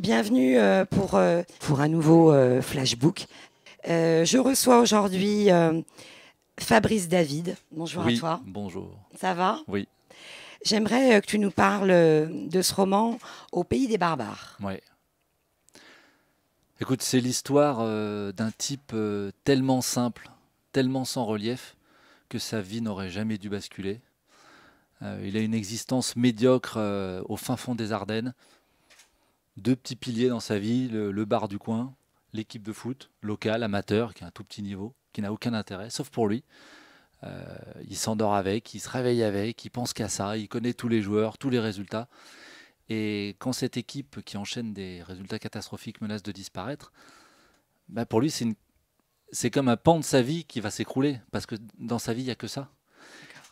Bienvenue pour un nouveau Flashbook. Je reçois aujourd'hui Fabrice David. Bonjour à Oui, toi. bonjour. Ça va? Oui, J'aimerais que tu nous parles de ce roman Au pays des barbares. ouais. Écoute, c'est l'histoire d'un type tellement simple, tellement sans relief, que sa vie n'aurait jamais dû basculer. Il a une existence médiocre au fin fond des Ardennes. Deux petits piliers dans sa vie, le bar du coin, l'équipe de foot, locale, amateur, qui a un tout petit niveau, qui n'a aucun intérêt, sauf pour lui. Il s'endort avec, il se réveille avec, il pense qu'à ça, il connaît tous les joueurs, tous les résultats. Et quand cette équipe qui enchaîne des résultats catastrophiques menace de disparaître, bah pour lui, c'est comme un pan de sa vie qui va s'écrouler, parce que dans sa vie, il n'y a que ça.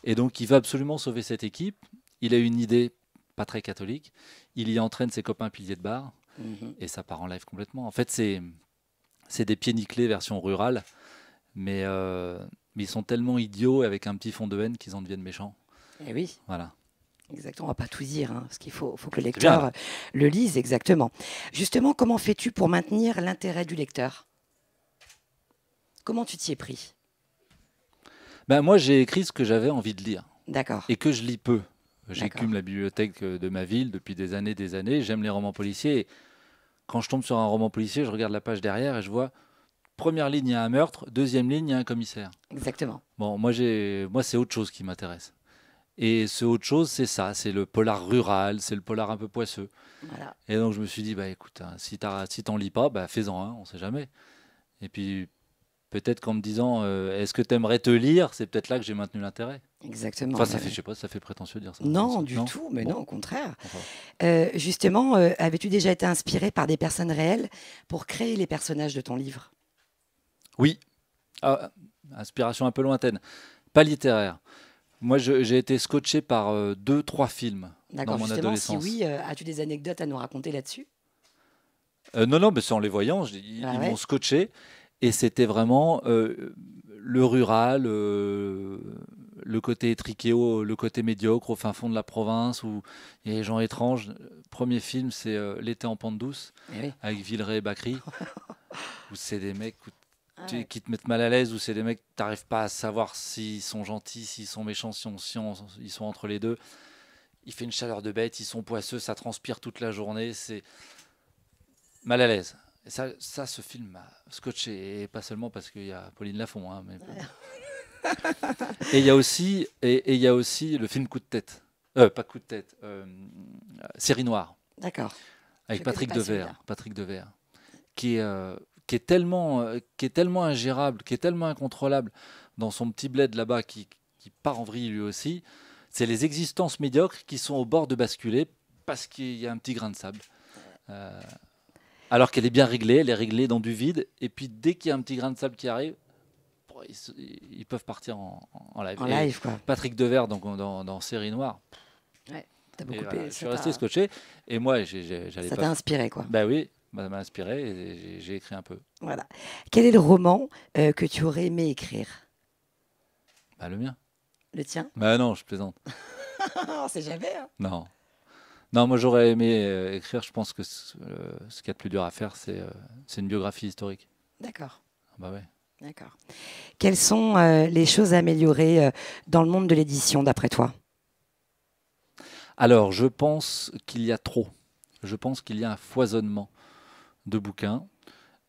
Et donc, il va absolument sauver cette équipe. Il a une idée pas très catholique. Il y entraîne ses copains piliers de bar, Mhm. et ça part en live complètement. En fait, c'est des pieds nickelés version rurale, mais, euh, mais ils sont tellement idiots avec un petit fond de haine qu'ils en deviennent méchants. Eh oui, Voilà. exactement. On va pas tout dire, hein, parce qu'il faut que le C'est bien lecteur là. le lise exactement. Justement, comment fais-tu pour maintenir l'intérêt du lecteur? Comment tu t'y es pris? Ben, moi, j'ai écrit ce que j'avais envie de lire. D'accord, Et que je lis peu. d'accord. J'écume la bibliothèque de ma ville depuis des années, des années. J'aime les romans policiers. Et quand je tombe sur un roman policier, je regarde la page derrière et je vois, première ligne, il y a un meurtre, deuxième ligne, il y a un commissaire. Exactement. Bon, moi c'est autre chose qui m'intéresse. Et ce autre chose, c'est ça, c'est le polar rural, c'est le polar un peu poisseux. Voilà. Et donc je me suis dit, bah écoute, hein, si t'en lis pas, bah fais-en un, on sait jamais. Et puis peut-être qu'en me disant, est-ce que t'aimerais te lire, c'est peut-être là que j'ai maintenu l'intérêt. Exactement. Enfin, ça Ouais, fait, je ouais. sais pas, ça fait prétentieux de dire ça Non, aussi. du Non? tout, mais Bon, non, au contraire. enfin. Justement, avais-tu déjà été inspiré par des personnes réelles pour créer les personnages de ton livre? Oui, ah, inspiration un peu lointaine, pas littéraire. Moi, j'ai été scotché par deux, trois films dans D'accord, mon justement, si oui, adolescence. as-tu des anecdotes à nous raconter là-dessus? Non, non, mais c'est en les voyant, Ah ils m'ont ouais? scotché et c'était vraiment le rural, le côté étriqué, le côté médiocre au fin fond de la province où il y a des gens étranges. Premier film, c'est L'été en pente douce Eh oui. avec Villeray et Bacri, où c'est des mecs Ah ouais. qui te mettent mal à l'aise, où c'est des mecs, t'arrives pas à savoir s'ils sont gentils, s'ils sont méchants, ils sont entre les deux. Il fait une chaleur de bête, ils sont poisseux, ça transpire toute la journée, c'est mal à l'aise. Et ce film m'a scotché, et pas seulement parce qu'il y a Pauline Lafont, hein, et il y a aussi le film Coup de tête, pas Coup de tête, Série Noire, D'accord. Je avec ne connais pas celui-là. Patrick Devers, qui est, euh, qui est tellement ingérable, qui est tellement incontrôlable dans son petit bled là-bas, qui part en vrille lui aussi. C'est les existences médiocres qui sont au bord de basculer parce qu'il y a un petit grain de sable. Euh, Alors qu'elle est bien réglée, elle est réglée dans du vide. Et puis dès qu'il y a un petit grain de sable qui arrive, ils peuvent partir en live. En Et live, quoi. Patrick Devers, donc, dans Série Noire, Ouais. T'as et beaucoup, voilà, je suis ça resté t'a, scotché. Et moi, j'allais ça pas. t'a inspiré, quoi. Bah oui, ça m'a inspiré et j'ai écrit un peu. Voilà. Quel est le roman que tu aurais aimé écrire? Bah le mien. Le tien? Bah non, je plaisante. On sait jamais, hein. Non. Non, moi j'aurais aimé écrire, je pense que ce qu'il y a de plus dur à faire, c'est une biographie historique. D'accord. Ah bah ouais. D'accord. Quelles sont les choses à améliorer dans le monde de l'édition, d'après toi? Alors, je pense qu'il y a trop. Je pense qu'il y a un foisonnement de bouquins.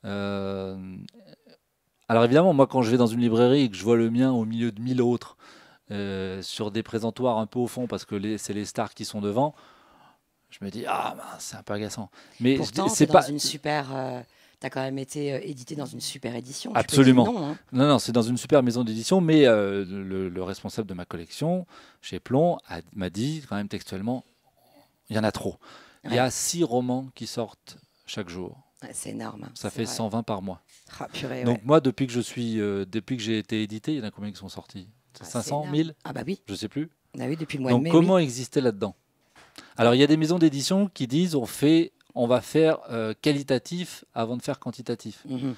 Euh, alors évidemment, moi quand je vais dans une librairie et que je vois le mien au milieu de 1000 autres, sur des présentoirs un peu au fond parce que c'est les stars qui sont devant, je me dis ah mince, c'est un peu agaçant. Mais Pourtant, tu es c'est dans pas une super. T'as quand même été édité dans une super édition. Tu peux dire absolument. non, hein. Non, non, c'est dans une super maison d'édition, mais le responsable de ma collection chez Plon m'a dit quand même textuellement, il y en a trop. Il y Ouais. a 6 romans qui sortent chaque jour. Ouais, c'est énorme, hein, Ça c'est fait vrai. 120 par mois. Ah, purée, Donc ouais. moi, depuis que j'ai été édité, il y en a combien qui sont sortis? Ah, c'est 500, énorme. 1000? Ah bah oui. Je sais plus. Ah oui, depuis le mois de Donc mai, oui. comment exister là-dedans? Alors il y a des maisons d'édition qui disent on va faire qualitatif avant de faire quantitatif. Mhm.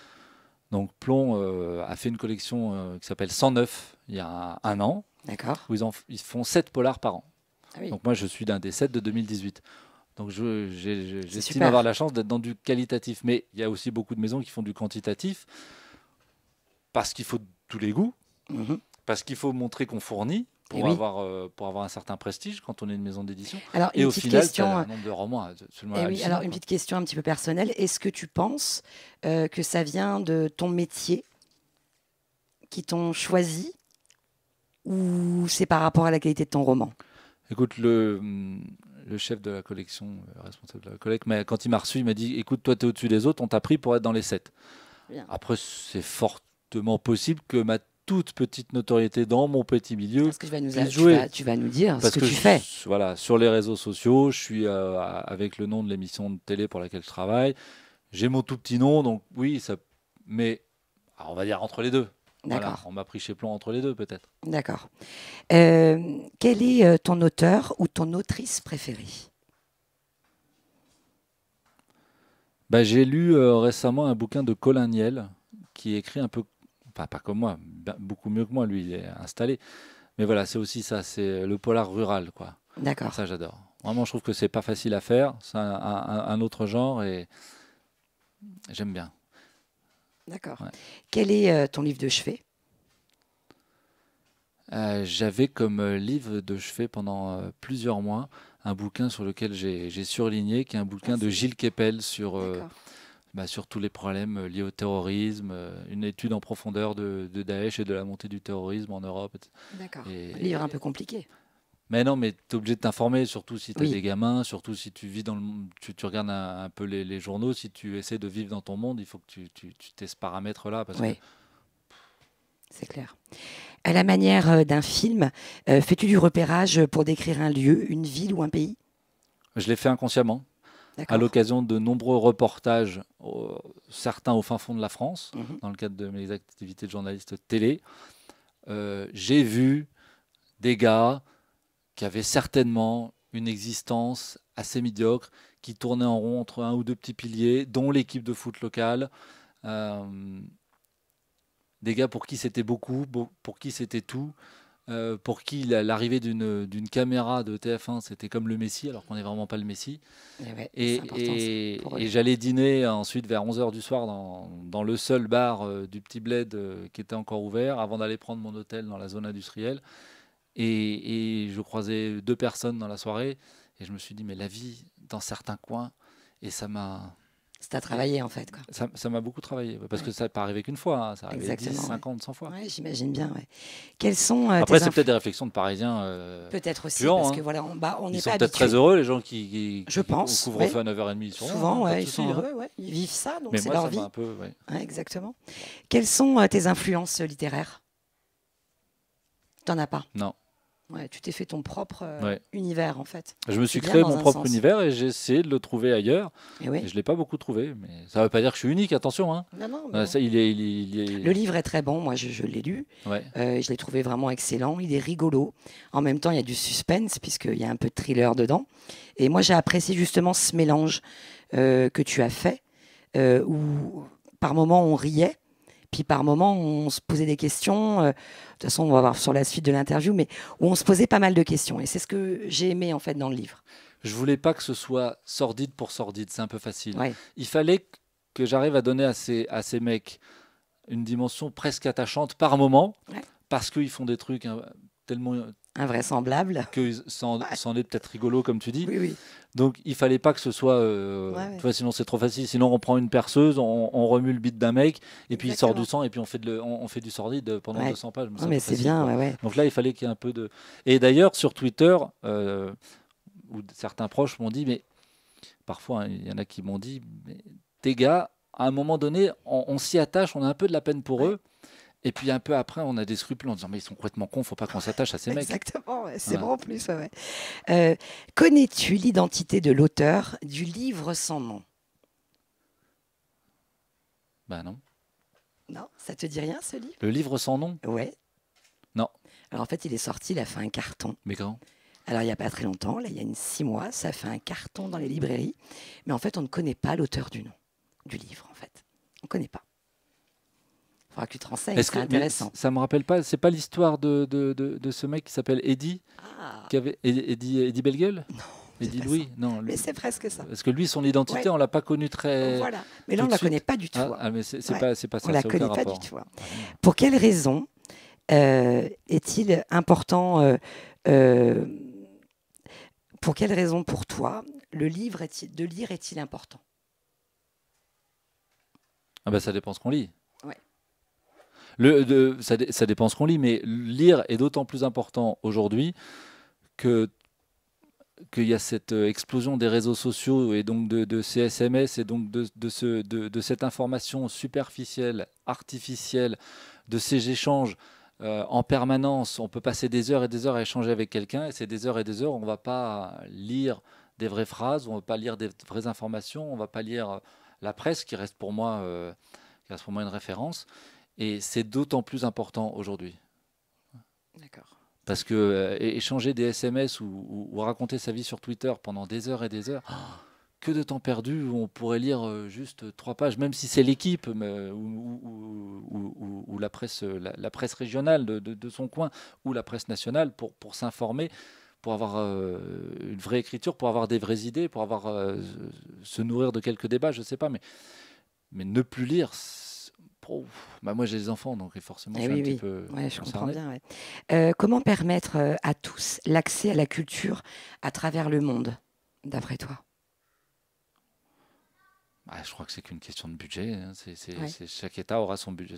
Donc Plomb a fait une collection qui s'appelle 109 il y a un an, D'accord. où ils font 7 polars par an. Ah oui. Donc moi je suis d'un des 7 de 2018. Donc C'est j'estime super. avoir la chance d'être dans du qualitatif. Mais il y a aussi beaucoup de maisons qui font du quantitatif parce qu'il faut tous les goûts, Mhm. parce qu'il faut montrer qu'on fournit Et oui. pour avoir un certain prestige quand on est une maison d'édition. Alors, Et une au petite final, tu as question. un nombre de romans absolument Et oui, alors hallucinant, une quoi. petite question un petit peu personnelle. Est-ce que tu penses que ça vient de ton métier qui t'ont choisi ou c'est par rapport à la qualité de ton roman? Écoute, le chef de la collection, responsable de la collecte, mais quand il m'a reçu, il m'a dit, écoute, toi, tu es au-dessus des autres, on t'a pris pour être dans les 7. Bien. Après, c'est fortement possible que ma toute petite notoriété dans mon petit milieu Parce que puisse jouer. tu vas nous dire ce Parce que que tu fais. voilà, sur les réseaux sociaux, je suis avec le nom de l'émission de télé pour laquelle je travaille. J'ai mon tout petit nom, donc oui, ça. Mais on va dire entre les deux. Voilà, D'accord, on m'a pris chez Plon entre les deux, peut-être. d'accord. Quel est ton auteur ou ton autrice préférée? Bah, j'ai lu récemment un bouquin de Colin Niel, qui écrit un peu, enfin pas comme moi, beaucoup mieux que moi, lui, il est installé. Mais voilà, c'est aussi ça, c'est le polar rural, quoi. D'accord, Ça, j'adore. Vraiment, je trouve que c'est pas facile à faire. C'est un autre genre et j'aime bien. d'accord. Ouais. Quel est ton livre de chevet? J'avais comme livre de chevet pendant plusieurs mois un bouquin sur lequel j'ai surligné, qui est un Ah, bouquin de c'est bien. Gilles Kepel D'accord, sur tous les problèmes liés au terrorisme, une étude en profondeur de Daesh et de la montée du terrorisme en Europe. d'accord. Et, Un livre un peu compliqué. mais non, mais tu es obligé de t'informer, surtout si tu as Oui, des gamins, surtout si tu vis dans le monde, tu regardes un peu les journaux, si tu essaies de vivre dans ton monde, il faut que tu aies ce paramètre-là, parce que oui, c'est clair. À la manière d'un film, fais-tu du repérage pour décrire un lieu, une ville ou un pays? je l'ai fait inconsciemment, à D'accord. l'occasion de nombreux reportages, certains au fin fond de la France, Mhm. dans le cadre de mes activités de journaliste télé. J'ai vu des gars qui avaient certainement une existence assez médiocre, qui tournaient en rond entre un ou deux petits piliers, dont l'équipe de foot locale. Euh, des gars pour qui c'était beaucoup, pour qui c'était tout, pour qui l'arrivée d'une caméra de TF1 c'était comme le Messie, alors qu'on n'est vraiment pas le Messie. Eh ouais, Et, c'est important ça, pour eux. et j'allais dîner ensuite vers 11 heures du soir dans le seul bar du petit bled qui était encore ouvert avant d'aller prendre mon hôtel dans la zone industrielle. Et je croisais deux personnes dans la soirée et je me suis dit, mais la vie dans certains coins, et C'est à travailler en fait, quoi. ça m'a beaucoup travaillé. Parce que Ouais, ça n'est pas arrivé qu'une fois, hein, ça arrivé 10, exactement, ouais. 50, 100 fois. Ouais, j'imagine bien, ouais. Quels sont Après, tes c'est peut-être influx? des réflexions de Parisiens Peut-être aussi, puants, parce que hein. voilà, on Ils n'est sont pas peut-être très habitué. heureux, les gens Je au pense, oui. couvre-feu à 9h30, ils sont heureux, Souvent, hein, pas de ouais, ils souci, sont hein. heureux, ouais. Ils vivent ça, donc Mais c'est moi, leur ça m'a vie. un peu. Ouais. Ouais, exactement. Quelles sont tes influences littéraires? T'en as pas. Non, Ouais, tu t'es fait ton propre ouais. univers, en fait. Je me C'est suis bien créé dans mon un propre sens. univers et j'ai essayé de le trouver ailleurs. Et Et oui. je ne l'ai pas beaucoup trouvé. Mais ça ne veut pas dire que je suis unique, attention, hein. Non, non, mais non. Ça, il Le est- livre est très bon, moi je l'ai lu, Ouais. je l'ai trouvé vraiment excellent, il est rigolo. En même temps, il y a du suspense, puisqu'il y a un peu de thriller dedans. Et moi j'ai apprécié justement ce mélange que tu as fait, où par moments on riait, puis par moments on se posait des questions. De toute façon, on va voir sur la suite de l'interview, mais où on se posait pas mal de questions. Et c'est ce que j'ai aimé en fait dans le livre. Je voulais pas que ce soit sordide pour sordide, c'est un peu facile. Ouais, Il fallait que j'arrive à donner à ces mecs une dimension presque attachante par moment, ouais. parce qu'ils font des trucs tellement Invraisemblable. que Ouais. c'en est peut-être rigolo, comme tu dis. Oui, oui. Donc il fallait pas que ce soit, Ouais, tu ouais. vois, sinon c'est trop facile. Sinon on prend une perceuse, on remue le bit d'un mec, et puis il sort du Exactement. sang, et puis on fait du sordide pendant Ouais. 200 pages. Mais Non, c'est un mais peu c'est facile, bien, quoi. ouais, ouais. Donc là il fallait qu'il y ait un peu de. Et d'ailleurs sur Twitter, où certains proches m'ont dit, mais parfois hein, il y en a qui m'ont dit, mais tes gars, à un moment donné, on s'y attache, on a un peu de la peine pour Ouais. eux. Et puis un peu après, on a des scrupules en disant mais ils sont complètement cons, faut pas qu'on s'attache à ces mecs. Exactement, ouais, c'est Voilà. bon en plus. Ouais, ouais. Connais-tu l'identité de l'auteur du livre sans nom? Ben non. Non, ça te dit rien ce livre? Le livre sans nom? Ouais. Non. Alors en fait, il est sorti, il a fait un carton. Mais quand? Alors il n'y a pas très longtemps, là, il y a 6 mois, ça a fait un carton dans les librairies. Mais en fait, on ne connaît pas l'auteur du nom, du livre en fait. On ne connaît pas. Il faudra que tu te renseignes, c'est Mais intéressant. ça me rappelle pas, c'est pas l'histoire de ce mec qui s'appelle Eddie, Ah, Eddie Bellegueule? Eddie pas Louis, ça. non. Mais c'est presque ça. Parce que lui, son identité, Ouais. on l'a pas connue très. Voilà. Mais là, tout on de la suite. connaît pas du tout. Mais c'est Ouais. pas On ça. la C'est aucun connaît pas rapport. du tout. Ah, non. Pour quelle raison est-il important pour quelle raison pour toi de lire est-il important? Ah bah, ça dépend ce qu'on lit. Ouais. Ça dépend ce qu'on lit, mais lire est d'autant plus important aujourd'hui que qu'il y a cette explosion des réseaux sociaux et donc de ces SMS et donc de cette information superficielle, artificielle, de ces échanges en permanence. On peut passer des heures et des heures à échanger avec quelqu'un et c'est des heures et des heures, on ne va pas lire des vraies phrases, on ne va pas lire des vraies informations, on ne va pas lire la presse qui reste pour moi une référence. Et c'est d'autant plus important aujourd'hui. D'accord. Parce que échanger des SMS ou raconter sa vie sur Twitter pendant des heures et des heures, que de temps perdu où on pourrait lire juste 3 pages, même si c'est l'équipe ou la presse régionale de son coin ou la presse nationale pour s'informer, pour avoir une vraie écriture, pour avoir des vraies idées, pour se nourrir de quelques débats, je ne sais pas, mais ne plus lire. Moi j'ai des enfants, donc forcément je suis un petit peu ouais, je comprends concerné. bien. Ouais. Comment permettre à tous l'accès à la culture à travers le monde, d'après toi? Je crois que c'est qu'une question de budget. Hein. Ouais. Chaque État aura son budget.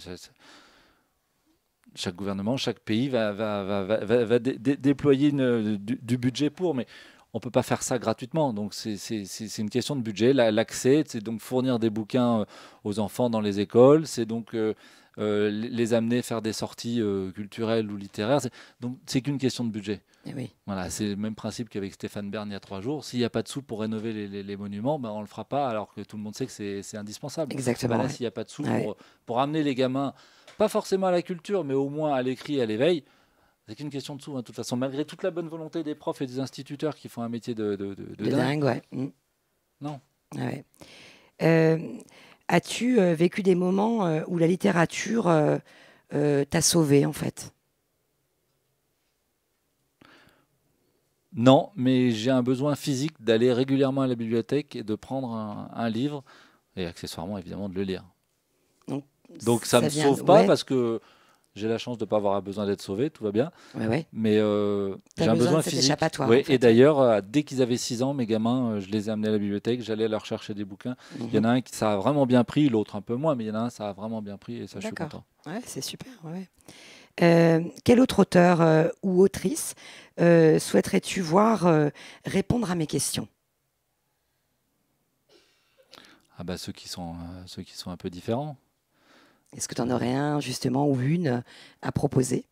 Chaque gouvernement, chaque pays va déployer du budget pour, mais on ne peut pas faire ça gratuitement. Donc c'est une question de budget. L'accès, c'est donc fournir des bouquins aux enfants dans les écoles, c'est donc les amener à faire des sorties culturelles ou littéraires. Donc c'est qu'une question de budget. Oui. Voilà, c'est le même principe qu'avec Stéphane Bern il y a 3 jours. S'il n'y a pas de sous pour rénover les monuments, on ne le fera pas alors que tout le monde sait que c'est indispensable. Exactement. Là, ouais. s'il n'y a pas de sous Ouais. pour amener les gamins, pas forcément à la culture, mais au moins à l'écrit et à l'éveil, c'est qu'une question de sous. De toute façon, malgré toute la bonne volonté des profs et des instituteurs qui font un métier de dingue, ouais. Non. Ouais. As-tu vécu des moments où la littérature t'a sauvé, en fait? Non, mais j'ai un besoin physique d'aller régulièrement à la bibliothèque et de prendre un livre et accessoirement évidemment de le lire. Donc ça ne me sauve pas parce que j'ai la chance de ne pas avoir besoin d'être sauvé, tout va bien. Ouais. Mais j'ai un besoin physique. Échappatoire, ouais, en fait, et d'ailleurs, dès qu'ils avaient 6 ans, mes gamins, je les ai amenés à la bibliothèque, j'allais leur chercher des bouquins. Il y en a un qui ça a vraiment bien pris, l'autre un peu moins, mais il y en a un ça a vraiment bien pris et ça je suis content. Ouais, c'est super. Ouais. Quel autre auteur ou autrice souhaiterais-tu voir répondre à mes questions? Ceux qui sont un peu différents. Est-ce que tu en aurais un, justement, ou une à proposer?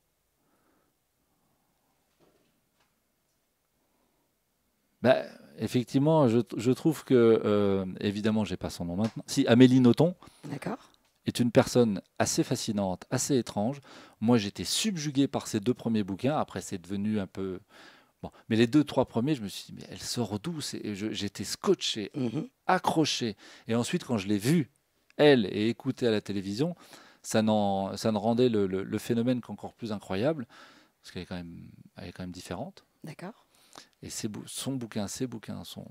Effectivement, je trouve que, évidemment, j'ai pas son nom maintenant. Si, Amélie Nothomb est une personne assez fascinante, assez étrange. Moi, j'étais subjugué par ses 2 premiers bouquins. Après, c'est devenu un peu... Bon. Mais les 2-3 premiers, je me suis dit, mais elle sort d'où? J'étais scotché, accroché. Et ensuite, quand je l'ai vue, elle, et écoutée à la télévision, ça ne rendait le phénomène qu'encore plus incroyable, parce qu'elle est quand même différente. D'accord. Et ses bouquins sont...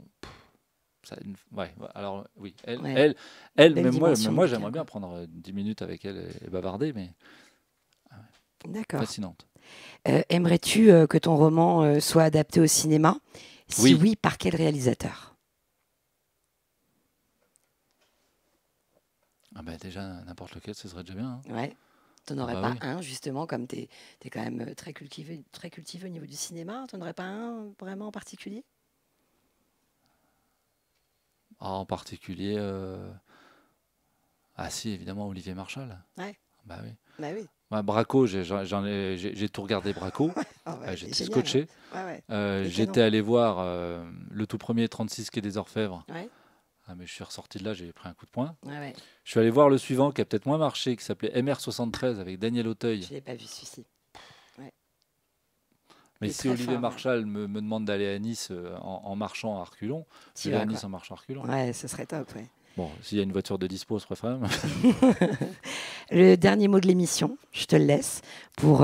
ouais, alors oui, elle même moi j'aimerais bien prendre 10 minutes avec elle et bavarder, mais d'accord. Fascinante. Aimerais-tu que ton roman soit adapté au cinéma? Si oui, par quel réalisateur? Déjà, n'importe lequel, ce serait déjà bien. Hein. Ouais. Tu n'en aurais pas un, justement, comme tu es quand même très cultivé au niveau du cinéma. Tu n'en aurais pas un vraiment en particulier? En particulier, si, évidemment, Olivier Marchal. Ouais. Oui. Braco, j'ai tout regardé Braco. J'étais scotché. J'étais allé voir le tout premier 36 quai des Orfèvres. Ouais. Mais je suis ressorti de là, j'ai pris un coup de poing. Ouais. Je suis allé voir le suivant qui a peut-être moins marché, qui s'appelait MR73 avec Daniel Auteuil. Je ne l'ai pas vu celui-ci. Ouais. Mais si Olivier Marchal me demande d'aller à Nice en marchant à reculons, je vais à Nice en marchant à reculons. Ouais, ce serait top. Ouais. Bon, s'il y a une voiture de dispo, ce serait quand même. Le dernier mot de l'émission, je te le laisse pour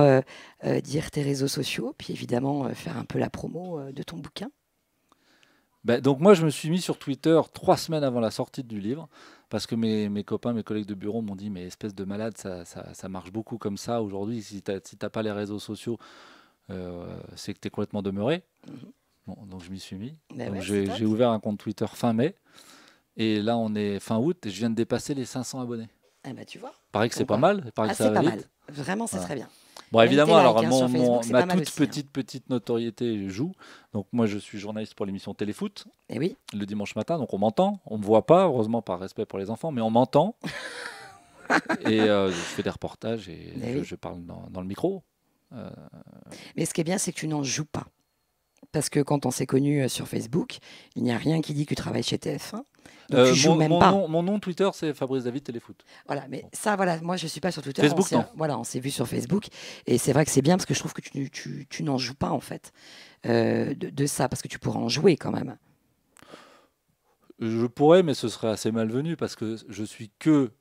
dire tes réseaux sociaux, puis évidemment faire un peu la promo de ton bouquin. Ben, donc moi, je me suis mis sur Twitter 3 semaines avant la sortie du livre, parce que mes copains, mes collègues de bureau m'ont dit, mais espèce de malade, ça marche beaucoup comme ça aujourd'hui. Si t'as pas les réseaux sociaux, c'est que tu es complètement demeuré. Mhm. Bon, donc je m'y suis mis. Ben Donc ouais, c'est top. j'ai ouvert un compte Twitter fin mai, et là on est fin août, et je viens de dépasser les 500 abonnés. Ah bah tu vois. Paraît que c'est Comme pas quoi. mal, paraît Ah, que ça c'est va pas vite. mal. Vraiment, c'est Voilà. très bien. Bon, Même tes évidemment, alors likes, hein, sur Facebook, c'est ma pas mal toute aussi, hein. petite notoriété joue. Donc moi, je suis journaliste pour l'émission Téléfoot Eh oui. le dimanche matin, donc on m'entend, on me voit pas, heureusement par respect pour les enfants, mais on m'entend. Et je fais des reportages et Eh oui. je parle dans le micro. Mais ce qui est bien, c'est que tu n'en joues pas. Parce que quand on s'est connus sur Facebook, il n'y a rien qui dit que tu travailles chez TF1. Donc tu joues même pas. Mon nom Twitter, c'est Fabrice David Téléfoot. Voilà, mais Bon. ça, voilà, moi je suis pas sur Twitter. Facebook, non. Voilà, on s'est vu sur Facebook. Et c'est vrai que c'est bien parce que je trouve que tu n'en joues pas en fait de ça, parce que tu pourras en jouer quand même. Je pourrais, mais ce serait assez malvenu parce que je suis que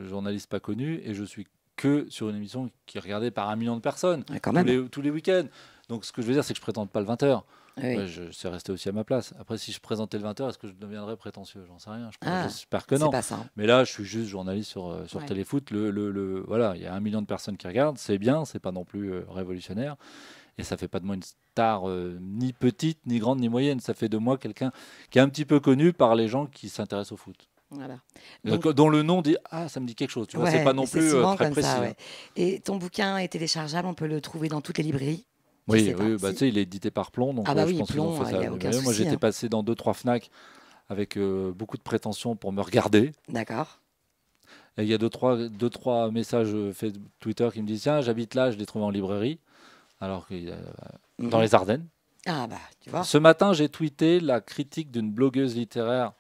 journaliste pas connu et je suis que sur une émission qui est regardée par 1 million de personnes Ouais, quand même. tous les week-ends. Donc ce que je veux dire, c'est que je présente pas le 20h. Oui. Ouais, je sais rester aussi à ma place. Après, si je présentais le 20h, est-ce que je deviendrais prétentieux? J'en sais rien. Ah, J'espère que c'est non. pas ça. Hein. Mais là, je suis juste journaliste sur Ouais. Téléfoot. Voilà, il y a 1 million de personnes qui regardent. C'est bien, c'est pas non plus révolutionnaire. Et ça fait pas de moi une star ni petite, ni grande, ni moyenne. Ça fait de moi quelqu'un qui est un petit peu connu par les gens qui s'intéressent au foot. Voilà. Donc, Dont le nom dit ah, ça me dit quelque chose. Tu vois, c'est ouais, pas non mais c'est plus souvent très comme précis. ça. Hein. Ouais. Et ton bouquin est téléchargeable, on peut le trouver dans toutes les librairies. Je Oui, sais pas. oui, bah, Si. tu sais, il est édité par Plomb, donc Ah bah je oui, pense qu'ils ont Plomb, fait il ça. n'y a aucun Moi, souci. j'étais Hein. passé dans 2-3 Fnac avec beaucoup de prétention pour me regarder. D'accord. Et il y a deux, trois messages Twitter qui me disent tiens, j'habite là, je l'ai trouvé en librairie, alors que dans Mhm. les Ardennes. Ah bah, tu vois. Ce matin, j'ai tweeté la critique d'une blogueuse littéraire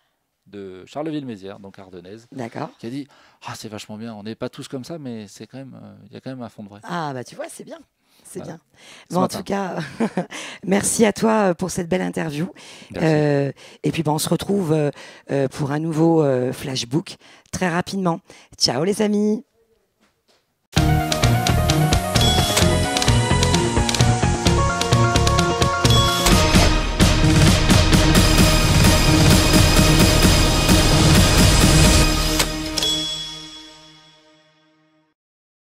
de Charleville-Mézières, donc ardennaise, D'accord. qui a dit ah, c'est vachement bien, on n'est pas tous comme ça, mais c'est quand même, il y a quand même un fond de vrai. Ah bah, tu vois, c'est bien. C'est Voilà. bien. Ce Bon, en matin. tout cas, merci à toi pour cette belle interview. Merci. Et puis, on se retrouve pour un nouveau flashbook très rapidement. Ciao les amis.